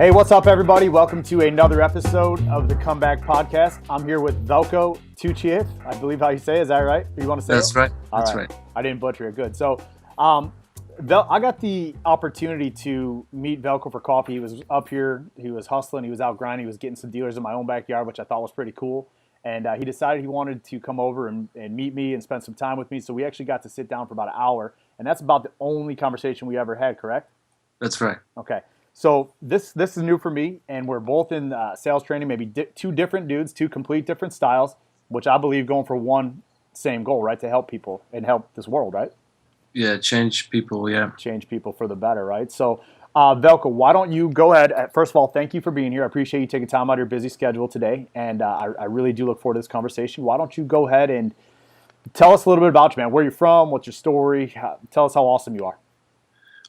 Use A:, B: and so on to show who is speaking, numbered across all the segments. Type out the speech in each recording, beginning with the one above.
A: Hey, what's up, everybody? Welcome to another episode of the Comeback Podcast. I'm here with Velko Tuhchiev, I believe how you say it. Is that right? Or you want to say
B: That's
A: it?
B: right.
A: All
B: That's
A: right.
B: right.
A: I didn't butcher it. Good. So, I got the opportunity to meet Velko for coffee. He was up here. He was hustling. He was out grinding. He was getting some dealers in my own backyard, which I thought was pretty cool. And he decided he wanted to come over and meet me and spend some time with me. So we actually got to sit down for about an hour. And that's about the only conversation we ever had, correct?
B: That's right.
A: Okay. So this is new for me, and we're both in sales training, maybe two different dudes, two complete different styles, which I believe going for one same goal, right? To help people and help this world, right?
B: Yeah, change people, yeah.
A: Change people for the better, right? So, Velko, why don't you go ahead? First of all, thank you for being here. I appreciate you taking time out of your busy schedule today, and I really do look forward to this conversation. Why don't you go ahead and tell us a little bit about you, man? Where you're from? What's your story? Tell us how awesome you are.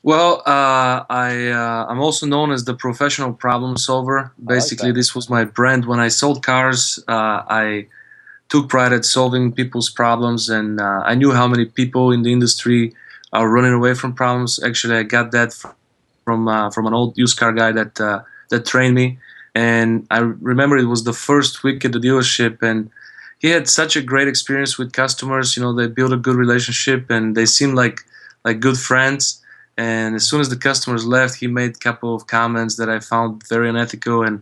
B: Well, I'm also known as the professional problem solver. Basically, this was my brand. When I sold cars, I took pride at solving people's problems, and I knew how many people in the industry are running away from problems. Actually, I got that from an old used car guy that trained me, and I remember it was the first week at the dealership, and he had such a great experience with customers. You know, they built a good relationship, and they seemed like good friends. And as soon as the customers left, he made a couple of comments that I found very unethical, and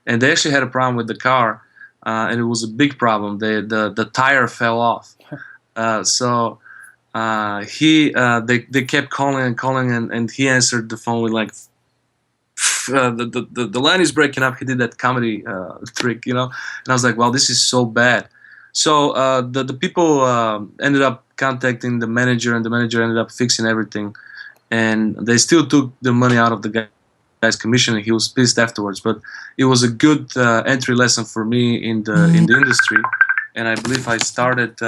B: they actually had a problem with the car, and it was a big problem. The tire fell off, so they kept calling, and he answered the phone with like, the line is breaking up. He did that comedy trick, you know, and I was like, well, this is so bad. So the people ended up contacting the manager, and the manager ended up fixing everything. And they still took the money out of the guy's commission, and he was pissed afterwards. But it was a good entry lesson for me in the industry, and I believe I started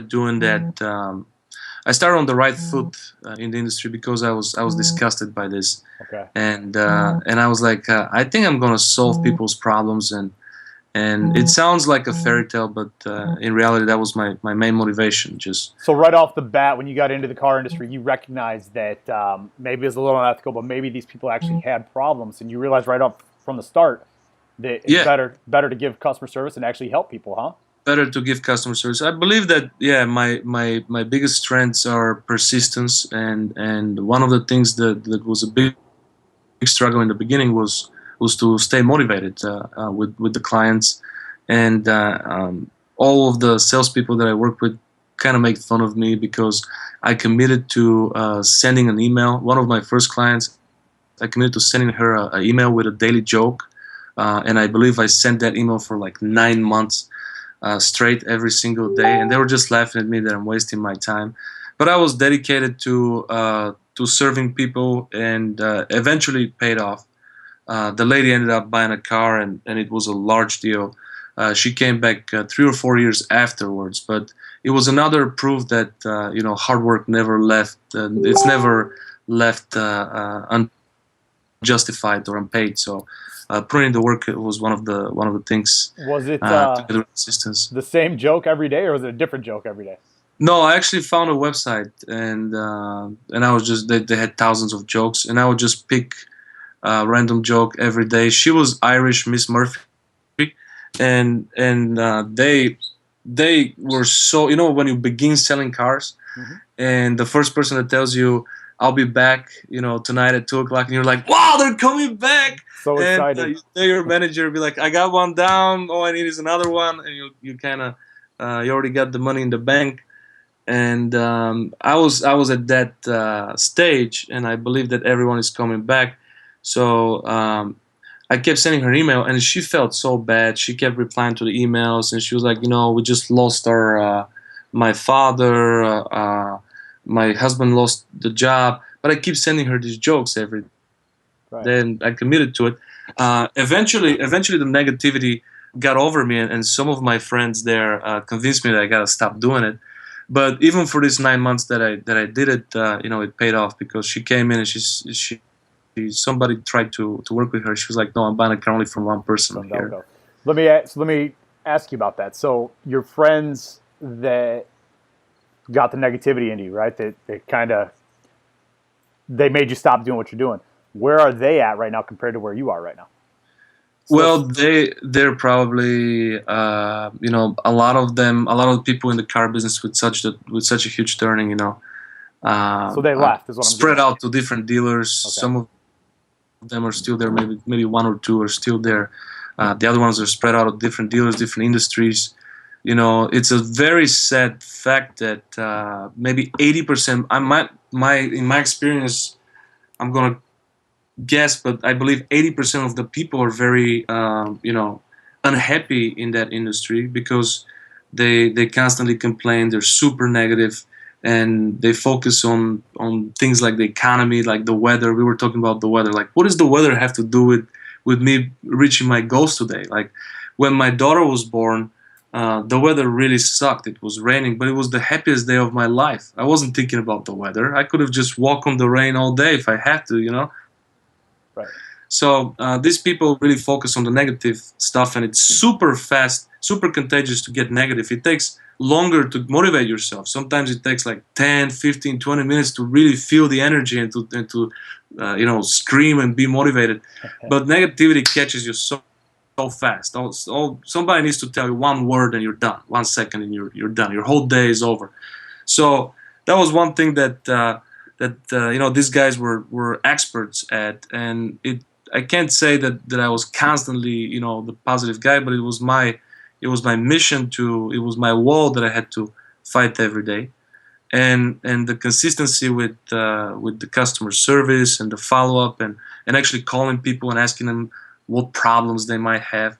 B: doing that. I started on the right foot in the industry because I was disgusted by this, and I was like, I think I'm gonna solve people's problems, and it sounds like a fairy tale, but in reality, that was my main motivation.
A: So right off the bat, when you got into the car industry, you recognized that maybe it was a little unethical, but maybe these people actually had problems, and you realized right off from the start that it's better to give customer service and actually help people, huh?
B: Better to give customer service. I believe that, yeah, my biggest strengths are persistence, and one of the things that was a big struggle in the beginning was to stay motivated with the clients, and all of the salespeople that I work with kind of make fun of me because I committed to sending an email. One of my first clients, I committed to sending her an email with a daily joke, and I believe I sent that email for like 9 months straight every single day, and they were just laughing at me that I'm wasting my time. But I was dedicated to serving people, and eventually it paid off. The lady ended up buying a car, and it was a large deal. She came back 3 or 4 years afterwards, but it was another proof that hard work never left. It's never left unjustified or unpaid. So putting in the work was one of the things.
A: Was it
B: resistance.
A: the same joke every day, or was it a different joke every day?
B: No, I actually found a website, and I was just they had thousands of jokes, and I would just pick random joke every day. She was Irish, Miss Murphy, and they were so, when you begin selling cars, and the first person that tells you, I'll be back, tonight at 2:00, and you're like, wow, they're coming back.
A: So excited.
B: And you tell your manager, be like, I got one down, all I need is another one, and you kind of you already got the money in the bank. And I was at that stage, and I believe that everyone is coming back. So I kept sending her email, and she felt so bad. She kept replying to the emails, and she was like, we just lost my father, my husband lost the job. But I keep sending her these jokes every day. Right. Then I committed to it. Eventually, the negativity got over me, and some of my friends there convinced me that I gotta stop doing it. But even for these 9 months that I did it, it paid off, because she came in and somebody tried to work with her. She was like, "No, I'm buying a car only from one person here."
A: Let me ask you about that. So your friends that got the negativity into you, right? They kind of they made you stop doing what you're doing. Where are they at right now compared to where you are right now? Still,
B: Well, they're probably a lot of them, a lot of people in the car business with such a huge turning,
A: so they left, is what I'm getting
B: spread
A: at.
B: out to different dealers.
A: Okay.
B: Some of them are still there, maybe one or two are still there. The other ones are spread out of different dealers, different industries. It's a very sad fact that maybe 80%. In my experience, I'm gonna guess, but I believe 80% of the people are very unhappy in that industry because they constantly complain. They're super negative, and they focus on things like the economy, like the weather. We were talking about the weather. Like, what does the weather have to do with me reaching my goals today? Like, when my daughter was born, the weather really sucked. It was raining, but it was the happiest day of my life. I wasn't thinking about the weather. I could have just walked on the rain all day if I had to.
A: Right.
B: So these people really focus on the negative stuff, and it's super fast, super contagious to get negative. It takes longer to motivate yourself. Sometimes it takes like 10, 15, 20 minutes to really feel the energy and to scream and be motivated. But negativity catches you so fast. Somebody needs to tell you one word and you're done. 1 second and you're done. Your whole day is over. So that was one thing that these guys were experts at, and I can't say that I was constantly the positive guy, but it was my mission it was my wall that I had to fight every day, and the consistency with the customer service and the follow up and actually calling people and asking them what problems they might have,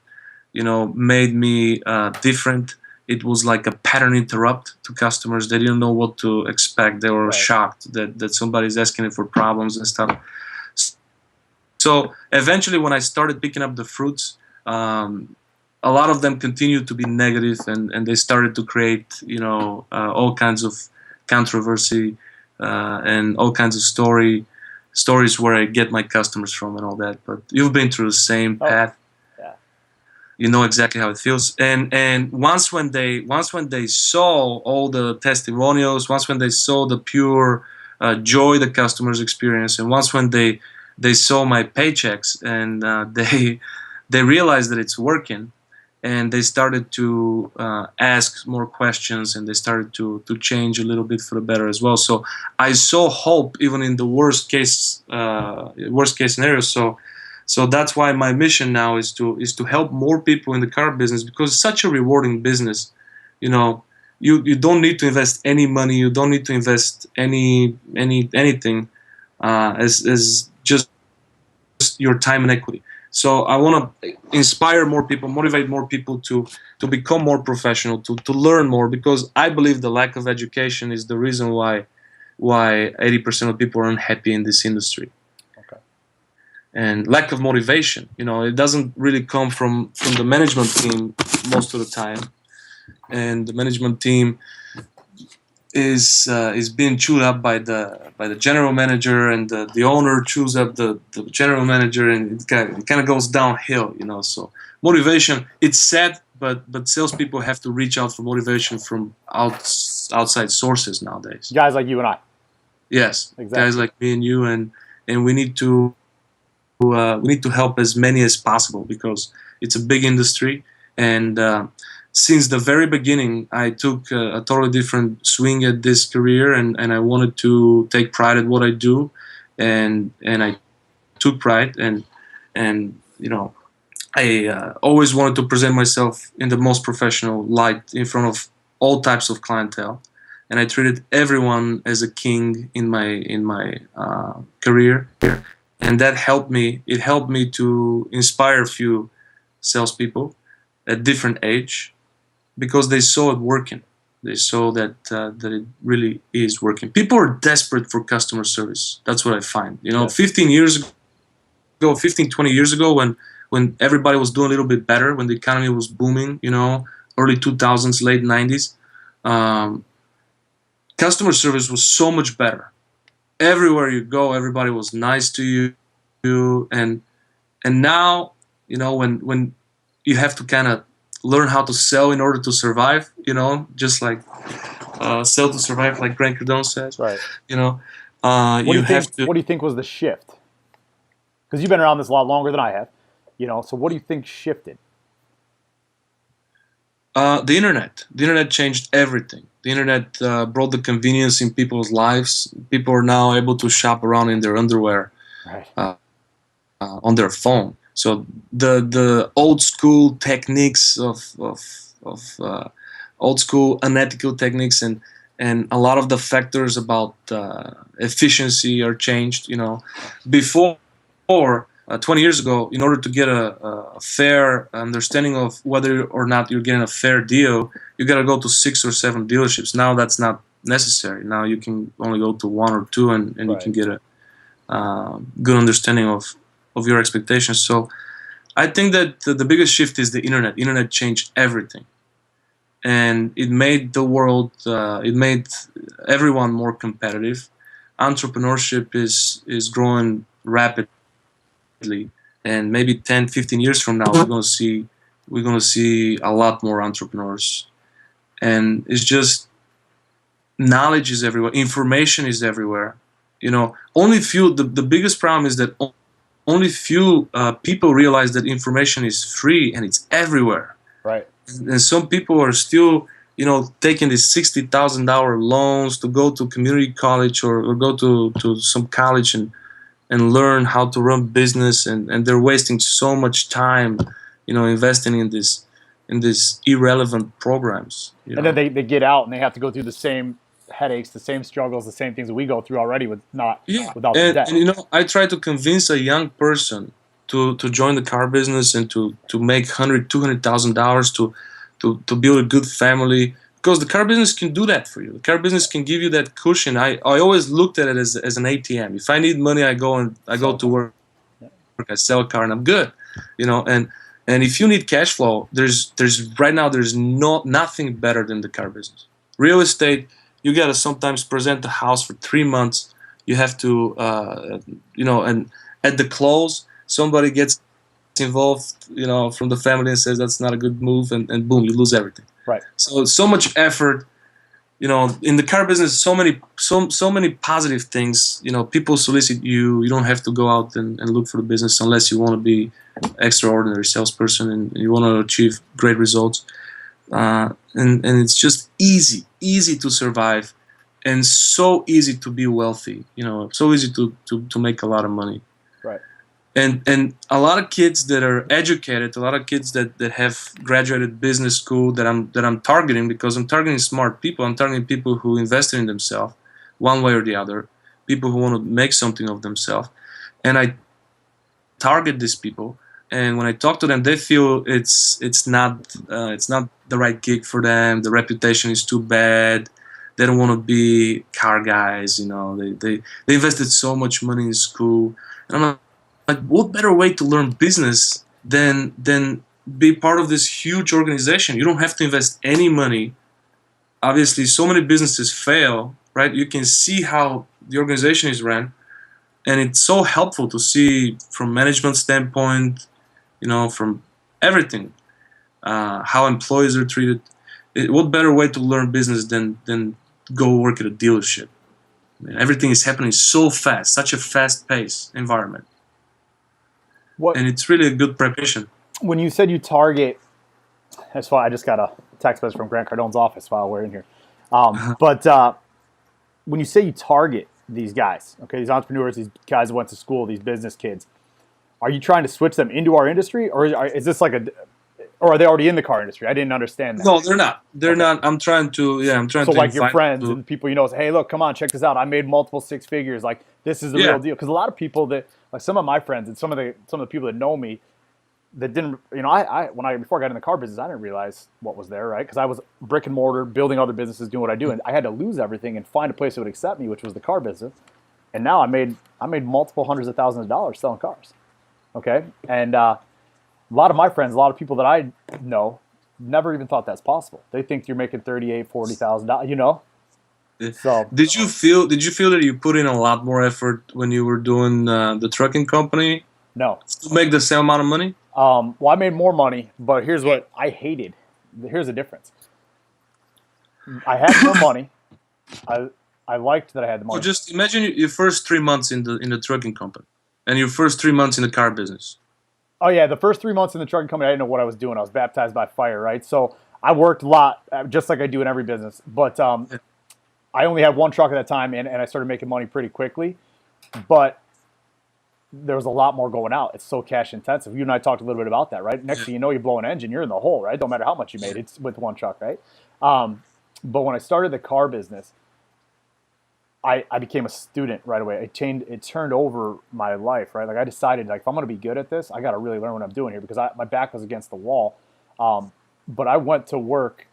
B: made me different. It was like a pattern interrupt to customers. They didn't know what to expect. They were
A: Right.
B: shocked that somebody's asking them for problems and stuff. So eventually, when I started picking up the fruits, a lot of them continued to be negative, and they started to create, all kinds of controversy and all kinds of stories where I get my customers from and all that. But you've been through the same path.
A: Yeah.
B: You know exactly how it feels. And once when they saw all the testimonials, once when they saw the pure joy the customers experience, and once when they saw my paychecks, and they realized that it's working, and they started to ask more questions, and they started to change a little bit for the better as well. So I saw hope even in the worst case scenario. So that's why my mission now is to help more people in the car business, because it's such a rewarding business. You don't need to invest any money. You don't need to invest anything as just your time and equity. So I want to inspire more people, motivate more people to become more professional, to learn more, because I believe the lack of education is the reason why 80% of people are unhappy in this industry.
A: Okay.
B: And lack of motivation. It doesn't really come from the management team most of the time, and the management team is being chewed up by the general manager, and the owner chews up the general manager, and it kind of goes downhill. So motivation, it's sad, but salespeople have to reach out for motivation from outside sources nowadays.
A: Guys like you and I.
B: Yes,
A: Exactly.
B: guys like me and you, and we need to help as many as possible, because it's a big industry, and since the very beginning, I took a totally different swing at this career, and I wanted to take pride at what I do, and I took pride, and I always wanted to present myself in the most professional light in front of all types of clientele, and I treated everyone as a king in my career, and that helped me. It helped me to inspire a few salespeople at different age, because they saw it working. They saw that it really is working. People are desperate for customer service. That's what I find.
A: Yes.
B: 15 years ago, 15, 20 years ago, when everybody was doing a little bit better, when the economy was booming, early 2000s, late 90s, customer service was so much better. Everywhere you go, everybody was nice to you, and now, when you have to kind of learn how to sell in order to survive. Just like sell to survive, like Grant Cardone says.
A: Right.
B: You know,
A: What do
B: you
A: you think?
B: have to.
A: What do you think was the shift? Because you've been around this a lot longer than I have. So what do you think shifted?
B: The internet. The internet changed everything. The internet brought the convenience in people's lives. People are now able to shop around in their underwear
A: Right.
B: on their phone. So the old school techniques of old school unethical techniques and a lot of the factors about efficiency are changed. Before 20 years ago, in order to get a fair understanding of whether or not you're getting a fair deal, you got to go to 6 or 7 dealerships. Now that's not necessary. Now you can only go to 1 or 2, and you
A: Right.
B: can get a good understanding of your expectations. So I think that the biggest shift is the internet. Internet changed everything, and it made the world, it made everyone more competitive. Entrepreneurship is growing rapidly, and maybe 10, 15 years from now we're going to see a lot more entrepreneurs. And it's just, knowledge is everywhere, information is everywhere. Only few, the biggest problem is that only few people realize that information is free and it's everywhere.
A: Right.
B: And some people are still taking these $60,000 loans to go to community college, or go to some college and learn how to run business, and they're wasting so much time investing in this irrelevant programs.
A: And then they get out and they have to go through the same headaches, the same struggles, the same things that we go through already without the debt.
B: And I try to convince a young person to join the car business and to make $100,000-$200,000 to build a good family, because the car business can do that for you. The car business can give you that cushion. I always looked at it as an ATM. If I need money, I go to work, I sell a car, and I'm good. And if you need cash flow, there's right now there's nothing better than the car business. Real estate, you gotta sometimes present the house for 3 months. You have to, and at the close, somebody gets involved, from the family, and says that's not a good move, and boom, you lose everything.
A: Right.
B: So much effort, in the car business, so many positive things. People solicit you. You don't have to go out and look for the business unless you want to be extraordinary salesperson and you want to achieve great results. And it's just easy to survive, and so easy to be wealthy. So easy to make a lot of money.
A: Right.
B: And a lot of kids that are educated, a lot of kids that have graduated business school that I'm targeting, because I'm targeting smart people. I'm targeting people who invested in themselves one way or the other, people who want to make something of themselves. And I target these people, and when I talk to them, they feel it's not the right gig for them. The reputation is too bad. They don't want to be car guys. They invested so much money in school, and I'm like, what better way to learn business than be part of this huge organization? You don't have to invest any money. Obviously, so many businesses fail, right? You can see how the organization is run, and it's so helpful to see from management standpoint, from everything, how employees are treated. What better way to learn business than go work at a dealership? Everything is happening so fast, such a fast-paced environment. And it's really a good preparation.
A: When you said you target, that's why I just got a text message from Grant Cardone's office while we're in here. But when you say you target these guys, okay, these entrepreneurs, these guys that went to school, these business kids, are you trying to switch them into our industry, or is this or are they already in the car industry? I didn't understand that.
B: No, they're not. They're not. I'm trying to.
A: So like your friends and people say, hey, look, come on, check this out. I made multiple 6 figures. Like, this is the real deal. Because a lot of people that, like some of my friends and some of the people that know me, that didn't, before I got in the car business, I didn't realize what was there, right? Because I was brick and mortar, building other businesses, doing what I do, and I had to lose everything and find a place that would accept me, which was the car business. And now I made multiple hundreds of thousands of dollars selling cars. Okay, and a lot of my friends, a lot of people that I know, never even thought that's possible. They think you're making $38,000-$40,000. So
B: did you feel that you put in a lot more effort when you were doing the trucking company?
A: No.
B: To make the same amount of money?
A: Well, I made more money, but here's what I hated. here's the difference. I had no money. I I liked that I had the
B: So
A: money.
B: just imagine your first 3 months in the trucking company, and your first 3 months in the car business.
A: Oh yeah, the first 3 months in the trucking company, I didn't know what I was doing. I was baptized by fire, right? So I worked a lot, just like I do in every business. But
B: Yeah.
A: I only had one truck at that time, and I started making money pretty quickly. But there was a lot more going out. It's so cash intensive. You and I talked a little bit about that, right? Next
B: Yeah.
A: thing you know, you blow an engine, you're in the hole, right? Don't matter how much you made, it's with one truck, right? But when I started the car business, I became a student right away. It turned over my life, right? Like I decided, like if I'm going to be good at this, I got to really learn what I'm doing here because my back was against the wall. But I went to work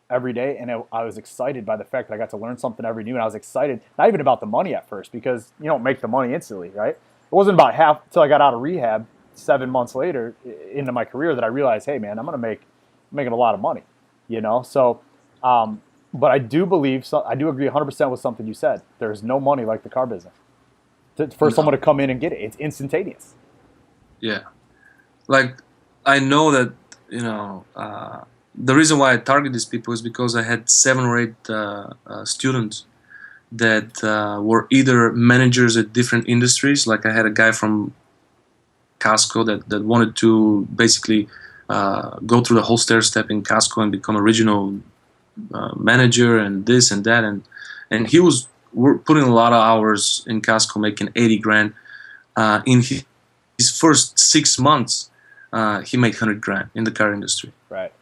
A: every day, and I was excited by the fact that I got to learn something every new. And I was excited, not even about the money at first, because you don't make the money instantly, right? It wasn't about half until I got out of rehab 7 months later into my career that I realized, hey man, I'm making a lot of money, you know. So, but I do believe, so I do agree 100% with something you said. There's no money like the car business. For
B: No.
A: someone to come in and get it, it's instantaneous.
B: Yeah. Like I know that the reason why I target these people is because I had 7 or 8 students that were either managers at different industries. Like I had a guy from Casco that wanted to basically go through the whole stair step in Casco and become a regional manager and this and that, and he was putting a lot of hours in Casco, making 80 grand. In his first 6 months, he made 100 grand in the car industry.
A: Right.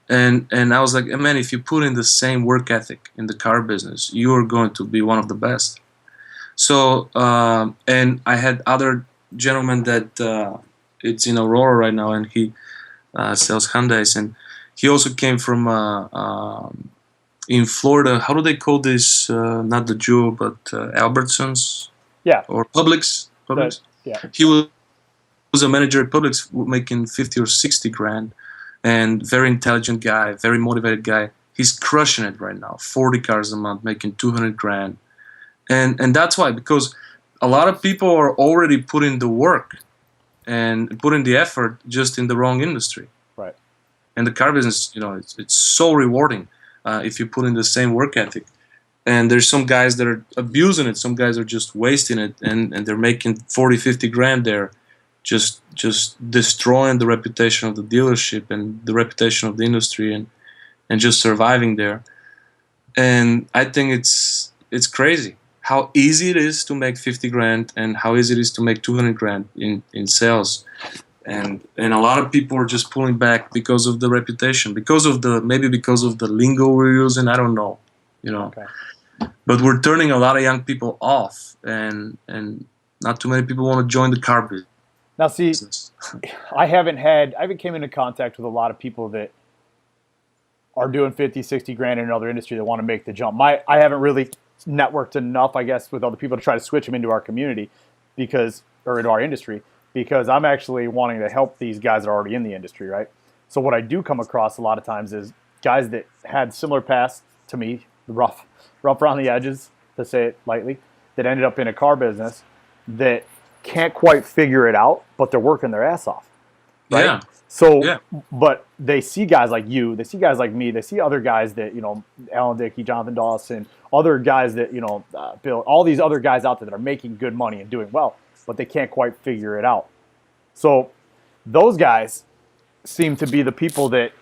B: And I was like, man, if you put in the same work ethic in the car business, you are going to be one of the best. So and I had other gentleman that it's in Aurora right now, and he sells Hyundais, and he also came from in Florida. How do they call this? Not the Jewel, but Albertsons
A: Yeah.
B: or Publix. Publix.
A: Yeah.
B: He was a manager at Publix, making 50 or 60 grand, and very intelligent guy, very motivated guy. He's crushing it right now. 40 cars a month, making 200 grand, and that's why, because a lot of people are already putting the work and putting the effort just in the wrong industry.
A: Right.
B: And the car business, it's so rewarding if you put in the same work ethic. And there's some guys that are abusing it. Some guys are just wasting it, and they're making 40, 50 grand there, just destroying the reputation of the dealership and the reputation of the industry, and just surviving there. And I think it's crazy how easy it is to make 50 grand and how easy it is to make 200 grand in sales. And a lot of people are just pulling back because of the reputation, because of the lingo we're using. I don't know,
A: Okay.
B: but we're turning a lot of young people off, and not too many people want to join the car business.
A: Now, see, I haven't came into contact with a lot of people that are doing 50, 60 grand in another industry that want to make the jump. I haven't really networked enough, I guess, with other people to try to switch them into our community or into our industry, because I'm actually wanting to help these guys that are already in the industry, right? So what I do come across a lot of times is guys that had similar paths to me, rough around the edges, to say it lightly, that ended up in a car business that can't quite figure it out, but they're working their ass off, right?
B: Yeah.
A: So,
B: Yeah.
A: but they see guys like you, they see guys like me, they see other guys that, Alan Dickey, Jonathan Dawson, other guys that, Bill, all these other guys out there that are making good money and doing well, but they can't quite figure it out. So those guys seem to be the people that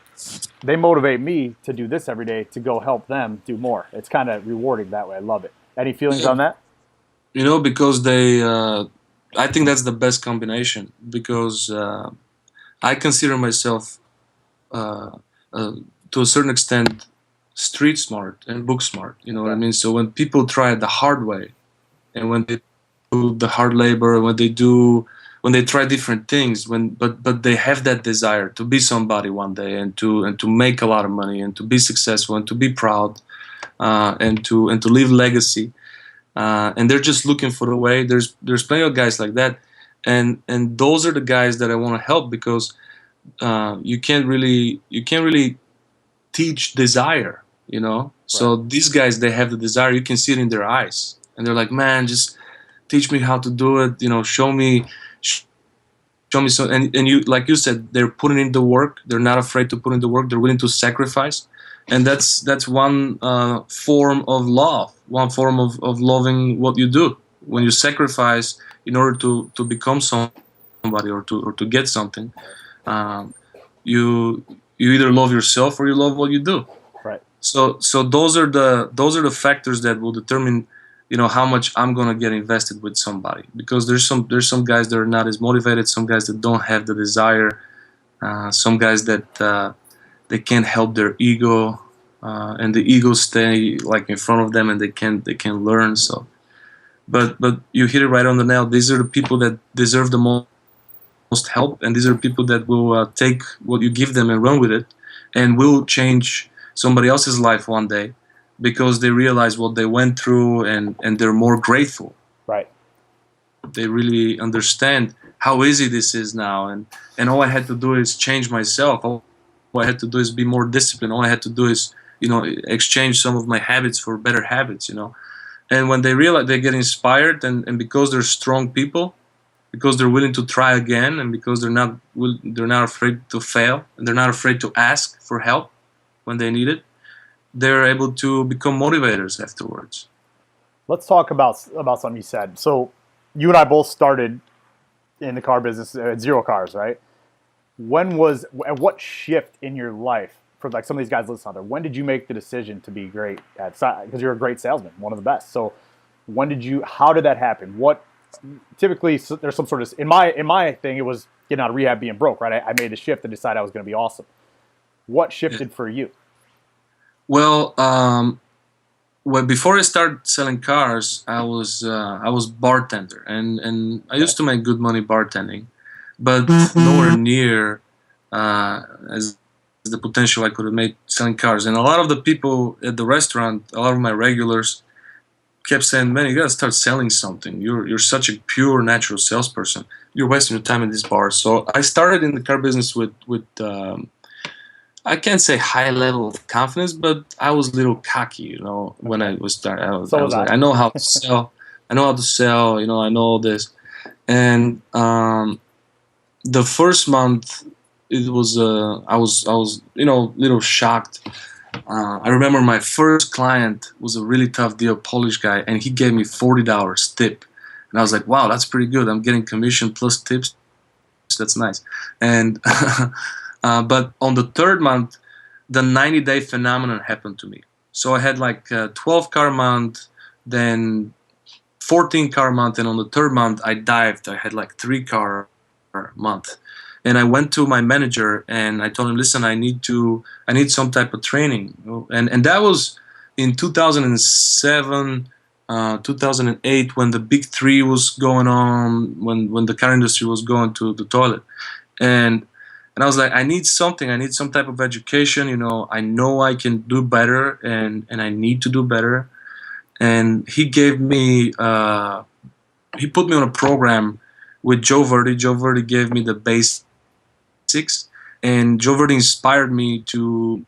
A: they motivate me to do this every day, to go help them do more. It's kind of rewarding that way. I love it. Any feelings on that?
B: Because I think that's the best combination, because I consider myself, to a certain extent, street smart and book smart. You know what I mean? So when people try it the hard way, and when they do the hard labor, when they try different things, but they have that desire to be somebody one day, and to make a lot of money, and to be successful, and to be proud, and to leave legacy, and they're just looking for the way. There's plenty of guys like that, and those are the guys that I want to help, because you can't really teach desire, So these guys, they have the desire. You can see it in their eyes, and they're like, man, just teach me how to do it. Show me show me some, and you, like you said, they're putting in the work. They're not afraid to put in the work. They're willing to sacrifice, and that's one form of love, one form of loving what you do. When you sacrifice in order to become somebody, or to get something, um, you you either love yourself or you love what you do.
A: Right.
B: So those are the factors that will determine, how much I'm gonna get invested with somebody. Because there's some guys that are not as motivated, some guys that don't have the desire, some guys that they can't help their ego, and the ego stay like in front of them, and they can't learn. So, but you hit it right on the nail. These are the people that deserve the most help, and these are people that will take what you give them and run with it, and will change somebody else's life one day, because they realize what they went through, and they're more grateful.
A: Right.
B: They really understand how easy this is now, and all I had to do is change myself. All I had to do is be more disciplined. All I had to do is, exchange some of my habits for better habits. And when they realize, they get inspired, and because they're strong people, because they're willing to try again, and because they're not afraid to fail, and they're not afraid to ask for help when they need it, they're able to become motivators afterwards.
A: Let's talk about something you said. So, you and I both started in the car business at zero cars, right? What shift in your life, for like some of these guys listening out there, when did you make the decision to be great at, because you're a great salesman, one of the best. So how did that happen? Typically there's some sort of, in my thing, it was getting out of rehab, being broke, right? I made a shift and decided I was going to be awesome. What shifted for you?
B: Well, before I started selling cars, I was bartender, and I used to make good money bartending, but nowhere near as the potential I could have made selling cars. And a lot of the people at the restaurant, a lot of my regulars, kept saying, "Man, you gotta start selling something. You're such a pure, natural salesperson. You're wasting your time in this bar." So I started in the car business with I can't say high level of confidence, but I was a little cocky, when I was starting. I was like, I know how to sell. I know how to sell. I know all this. And the first month, it was I was little shocked. I remember my first client was a really tough deal, Polish guy, and he gave me $40 tip, and I was like, wow, that's pretty good. I'm getting commission plus tips. That's nice. And but on the third month, the 90-day phenomenon happened to me. So I had like a 12-car month, then 14-car month, and on the third month I dived. I had like 3-car month, and I went to my manager and I told him, "Listen, I need some type of training." And that was in 2007, 2008, when the big three was going on, when the car industry was going to the toilet, and I was like, I need something. I need some type of education. I know I can do better, and I need to do better. And he gave me, he put me on a program with Joe Verdi. Joe Verdi gave me the basics, and Joe Verdi inspired me to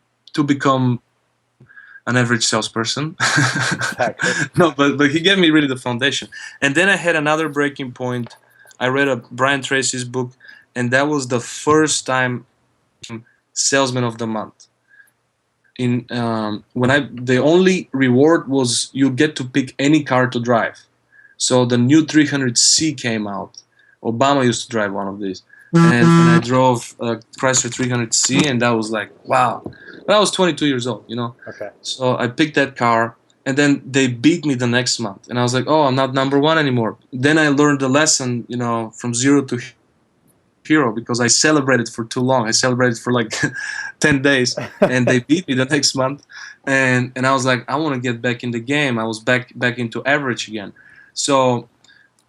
B: become an average salesperson. No, but he gave me really the foundation. And then I had another breaking point. I read Brian Tracy's book, and that was the first time salesman of the month. The only reward was you get to pick any car to drive. So the new 300C came out. Obama used to drive one of these, and I drove a Chrysler 300C, and that was like, wow. But I was 22 years old,
A: Okay.
B: So I picked that car, and then they beat me the next month, and I was like, oh, I'm not number one anymore. Then I learned the lesson, from zero to hero, because I celebrated for too long. I celebrated for like 10 days, and they beat me the next month, and I was like, I want to get back in the game. I was back into average again. So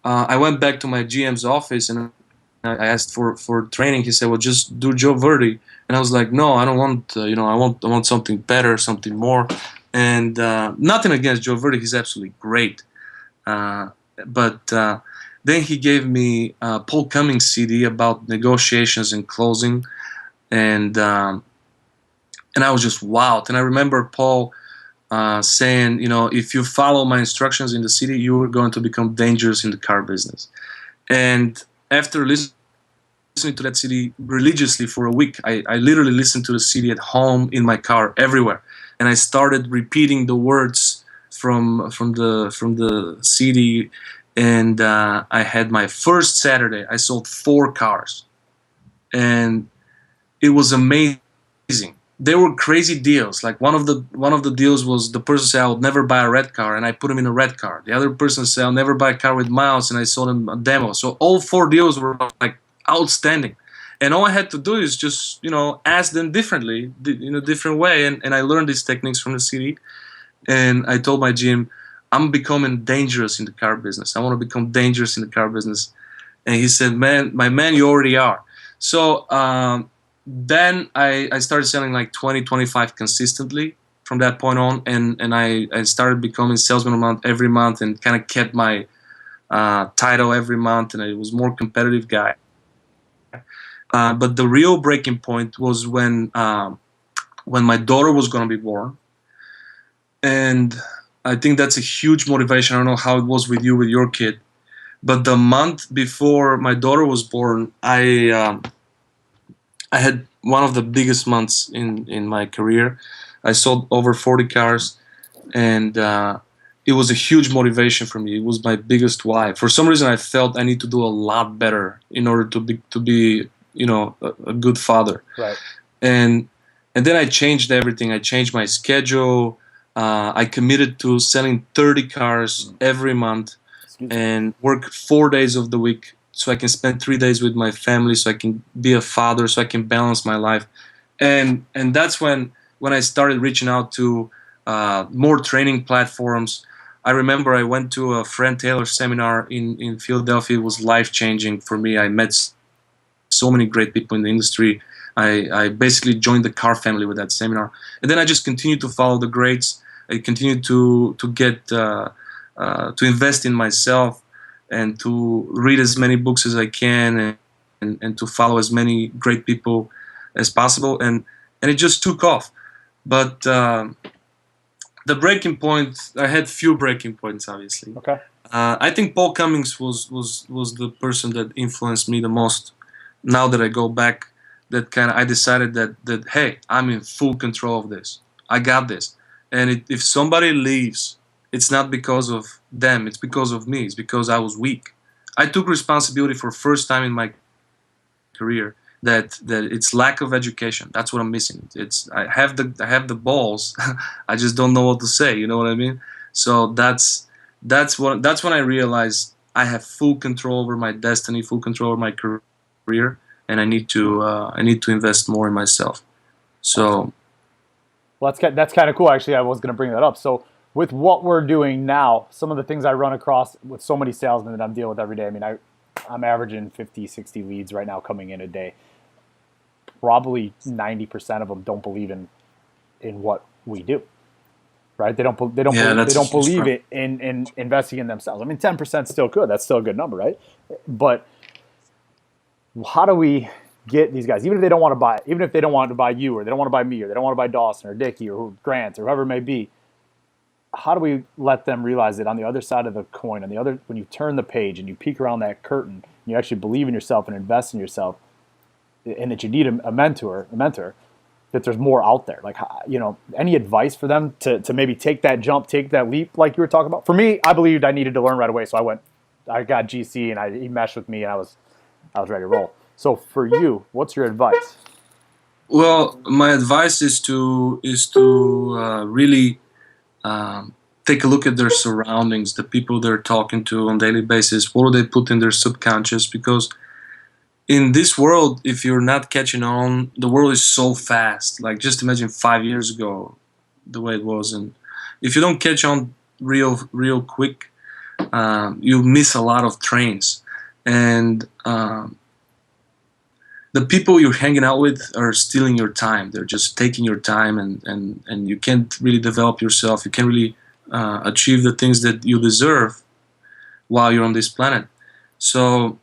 B: I went back to my GM's office, and I asked for training. He said, well, just do Joe Verdi. And I was like, no, I don't want, I want something better, something more. And nothing against Joe Verdi. He's absolutely great. But then he gave me Paul Cummings' CD about negotiations and closing, and I was just wowed. And I remember Paul saying, if you follow my instructions in the CD, you are going to become dangerous in the car business. And after listening listening to that CD religiously for a week. I literally listened to the CD at home, in my car, everywhere, and I started repeating the words from the CD. And I had my first Saturday. I sold 4 cars, and it was amazing. There were crazy deals. Like one of the deals was, the person said, "I would never buy a red car," and I put him in a red car. The other person said, "I'll never buy a car with miles," and I sold him a demo. So all 4 deals were like outstanding, and all I had to do is just ask them differently, in a different way, and I learned these techniques from the CD. And I told my GM, "I'm becoming dangerous in the car business. I want to become dangerous in the car business." And he said, "Man, my man, you already are." So then I started selling like 20, 25 consistently from that point on, and I started becoming salesman a month every month, and kind of kept my title every month, and I was more competitive guy. But the real breaking point was when my daughter was going to be born. And I think that's a huge motivation. I don't know how it was with you, with your kid, but the month before my daughter was born, I had one of the biggest months in my career. I sold over 40 cars, and it was a huge motivation for me. It was my biggest why. For some reason, I felt I need to do a lot better in order to be a good father.
A: Right.
B: And then I changed everything. I changed my schedule. I committed to selling 30 cars every month, and work 4 days of the week, so I can spend 3 days with my family, so I can be a father, so I can balance my life. And that's when I started reaching out to more training platforms. I remember I went to a Fred Taylor seminar in Philadelphia. It was life-changing for me. I met so many great people in the industry. I basically joined the car family with that seminar. And then I just continued to follow the greats. I continued to get to invest in myself, and to read as many books as I can, and to follow as many great people as possible. And it just took off. But the breaking point, I had few breaking points, obviously.
A: Okay.
B: I think Paul Cummings was the person that influenced me the most. Now that I go back, that kind of, I decided that hey, I'm in full control of this. I got this. And if somebody leaves, it's not because of them. It's because of me. It's because I was weak. I took responsibility for the first time in my career that it's lack of education. That's what I'm missing. I have the balls. I just don't know what to say. You know what I mean? So that's when I realized I have full control over my destiny, full control over my career, and I need to invest more in myself. So.
A: Well, that's kind of cool. Actually, I was going to bring that up. So with what we're doing now, some of the things I run across with so many salesmen that I'm dealing with every day. I mean, I'm averaging 50, 60 leads right now coming in a day. Probably 90% of them don't believe in what we do. Right? They don't believe it in investing in themselves. I mean, 10% is still good. That's still a good number, right? But how do we get these guys, even if they don't want to buy, even if they don't want to buy you, or they don't want to buy me, or they don't want to buy Dawson or Dickie or Grant or whoever it may be, how do we let them realize that on the other side of the coin, when you turn the page and you peek around that curtain, and you actually believe in yourself and invest in yourself, and that you need a mentor, that there's more out there? Like, any advice for them to maybe take that jump, take that leap, like you were talking about? For me, I believed I needed to learn right away, so I got GC, and he meshed with me, and I was ready to roll. So for you, what's your advice?
B: Well, my advice is to really take a look at their surroundings, the people they're talking to on a daily basis. What do they put in their subconscious? Because in this world, if you're not catching on, the world is so fast. Like, just imagine 5 years ago, the way it was, and if you don't catch on real quick, you miss a lot of trains. And the people you're hanging out with are stealing your time. They're just taking your time, and you can't really develop yourself. You can't really achieve the things that you deserve while you're on this planet. So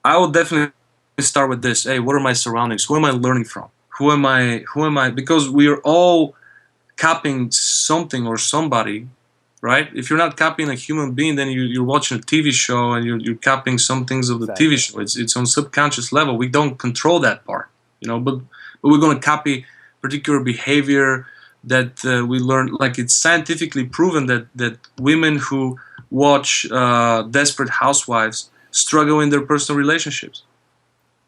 B: I would definitely start with this. Hey, what are my surroundings? Who am I learning from? Who am I? Because we are all copying something or somebody, right? If you're not copying a human being, then you're watching a TV show and you're copying some things of the TV show. It's on subconscious level. We don't control that part, but we're going to copy particular behavior that we learn. Like, it's scientifically proven that women who watch Desperate Housewives struggle in their personal relationships.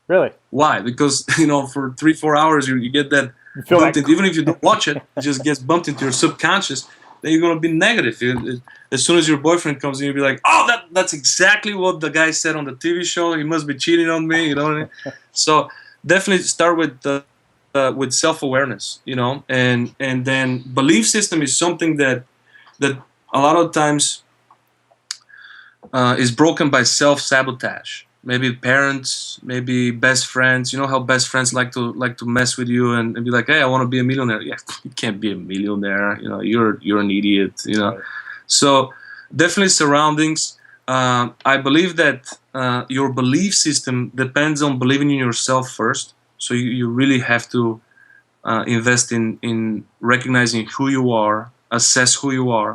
A: Really?
B: Why? Because for 3-4 hours you get that bumped in, even if you don't watch it, it just gets bumped into your subconscious. Then you're gonna be negative. As soon as your boyfriend comes in, you'll be like, "Oh, that's exactly what the guy said on the TV show. He must be cheating on me." You know what I mean? So definitely start with self-awareness. And then belief system is something that a lot of times is broken by self-sabotage. Maybe parents, maybe best friends. You know how best friends like to mess with you and be like, "Hey, I want to be a millionaire." Yeah, you can't be a millionaire. You're an idiot.
A: Right.
B: So definitely surroundings. I believe that your belief system depends on believing in yourself first. So you really have to invest in recognizing who you are, assess who you are.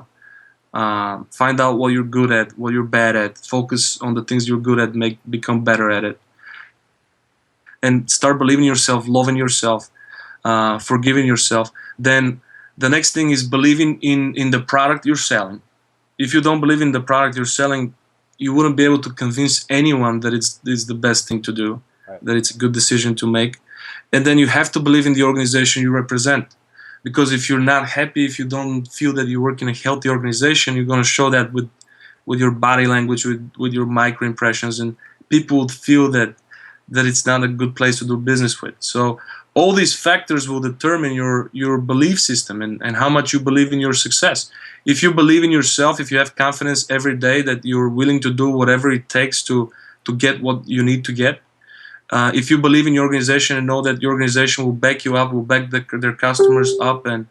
B: Find out what you're good at, what you're bad at. Focus on the things you're good at, become better at it, and start believing in yourself, loving yourself, forgiving yourself. Then the next thing is believing in the product you're selling. If you don't believe in the product you're selling, you wouldn't be able to convince anyone that it's the best thing to do, right, that it's a good decision to make. And then you have to believe in the organization you represent. Because if you're not happy, if you don't feel that you work in a healthy organization, you're going to show that with your body language, with your micro impressions, and people would feel that it's not a good place to do business with. So all these factors will determine your belief system and how much you believe in your success. If you believe in yourself, if you have confidence every day that you're willing to do whatever it takes to get what you need to get, if you believe in your organization and know that your organization will back you up, will back their customers up, and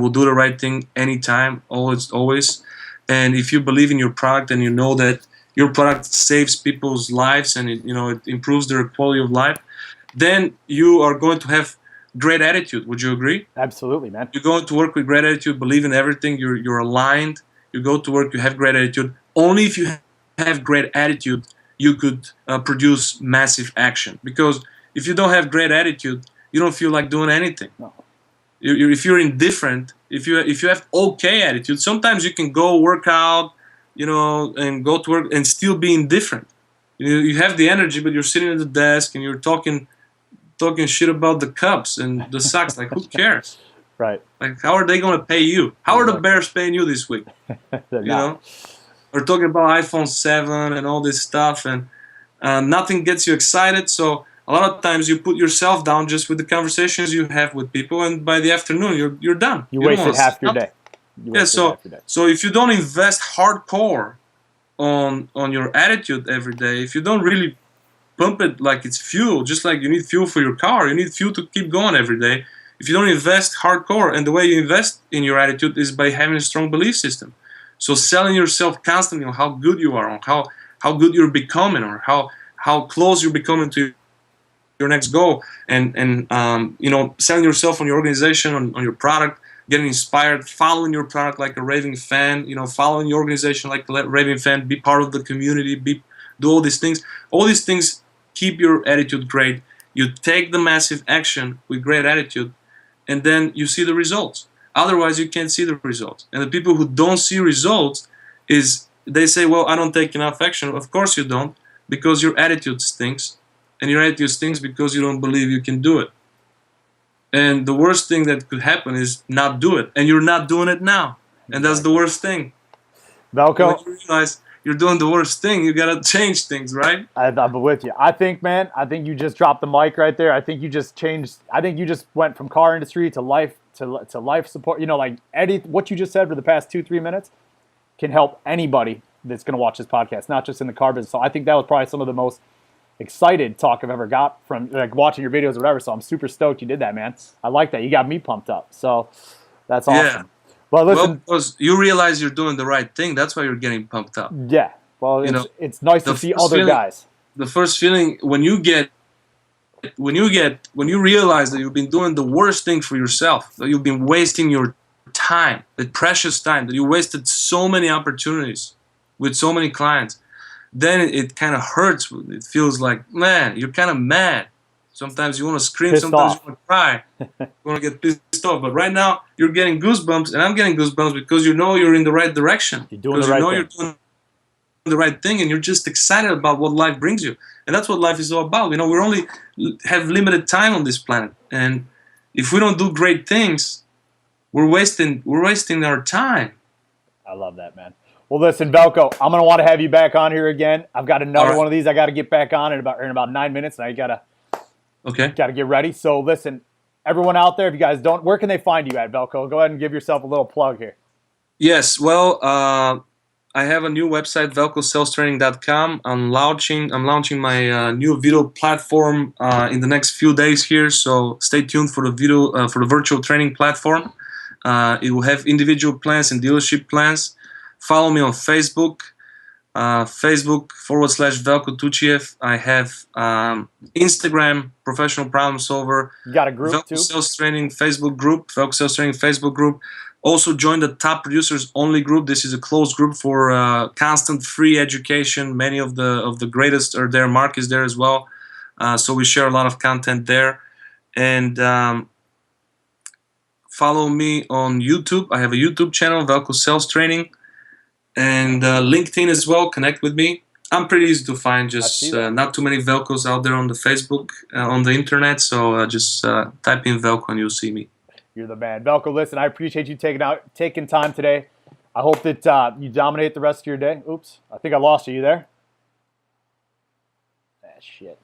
B: will do the right thing anytime, always. And if you believe in your product and you know that your product saves people's lives and it improves their quality of life, then you are going to have great attitude. Would you agree?
A: Absolutely, man.
B: You go to work with great attitude, believe in everything. You're aligned. You go to work, you have great attitude. Only if you have great attitude, you could produce massive action. Because if you don't have great attitude, you don't feel like doing anything.
A: No.
B: If you're indifferent, if you have okay attitude, sometimes you can go work out, and go to work and still be indifferent. You have the energy, but you're sitting at the desk and you're talking shit about the Cubs and the Sox. Like, who cares?
A: Right.
B: Like, how are they going to pay you? How are the Bears paying you this week? We're talking about iPhone 7 and all this stuff, and nothing gets you excited. So a lot of times you put yourself down just with the conversations you have with people, and by the afternoon you're done.
A: You wasted half your day.
B: So if you don't invest hardcore on your attitude every day, if you don't really pump it like it's fuel, just like you need fuel for your car, you need fuel to keep going every day. If you don't invest hardcore, and the way you invest in your attitude is by having a strong belief system. So selling yourself constantly on how good you are, on how good you're becoming, or how close you're becoming to your next goal, and selling yourself on your organization, on your product, getting inspired, following your product like a raving fan, following your organization like a raving fan, be part of the community, do all these things. All these things keep your attitude great. You take the massive action with great attitude, and then you see the results. Otherwise, you can't see the results. And the people who don't see results they say, well, I don't take enough action. Of course you don't, because your attitude stinks. And your attitude stinks because you don't believe you can do it. And the worst thing that could happen is not do it. And you're not doing it now. And that's the worst thing.
A: Velko,
B: when you realize you're doing the worst thing, you got to change things, right?
A: I'm with you. I think you just dropped the mic right there. I think you just went from car industry to life to life support. Like Eddie, what you just said for the past 2-3 minutes can help anybody that's going to watch this podcast, not just in the car business. So I think that was probably some of the most excited talk I've ever got from like watching your videos or whatever. So I'm super stoked you did that, man. I like that. You got me pumped up. So that's awesome.
B: Yeah.
A: Well, listen,
B: because you realize you're doing the right thing. That's why you're getting pumped up.
A: Yeah. Well, it's nice to see other guys.
B: The first feeling when you realize that you've been doing the worst thing for yourself, that you've been wasting your time, the precious time that you wasted so many opportunities with so many clients, then it kind of hurts. It feels like, man, you're kind of mad. Sometimes you want to scream,
A: Pissed
B: sometimes
A: off.
B: you want to cry, you want to get pissed off. But right now, you're getting goosebumps, and I'm getting goosebumps because you know you're in the right direction.
A: You're doing the
B: Because you
A: right
B: know
A: thing.
B: you're doing the right thing, and you're just excited about what life brings you. And that's what life is all about. You know, we only have limited time on this planet, and if we don't do great things, we're wasting our time.
A: I love that, man. Well, listen, Velko, I'm gonna want to have you back on here again. I've got another one of these I got to get back on in about 9 minutes, and I gotta get ready. So, listen, everyone out there, if you guys don't, where can they find you at, Velko? Go ahead and give yourself a little plug here.
B: Yes, well, I have a new website, velkosalstraining.com. I'm launching my new video platform in the next few days here. So stay tuned for the for the virtual training platform. It will have individual plans and dealership plans. Follow me on Facebook, Facebook.com/Velko Tuhchiev. I have Instagram, Professional Problem Solver.
A: You got a group
B: Velko
A: too?
B: Sales Training Facebook group. Velko Sales Training Facebook group. Also join the Top Producers Only group. This is a closed group for constant free education. Many of the greatest are there. Mark is there as well. So we share a lot of content there. And follow me on YouTube. I have a YouTube channel, Velko Sales Training. And LinkedIn as well. Connect with me. I'm pretty easy to find. Just not too many Velkos out there on the Facebook, on the internet. So just type in Velko and you'll see me.
A: You're the man. Velko, listen, I appreciate you taking time today. I hope that you dominate the rest of your day. Oops, I think I lost you. You there? Ah, shit.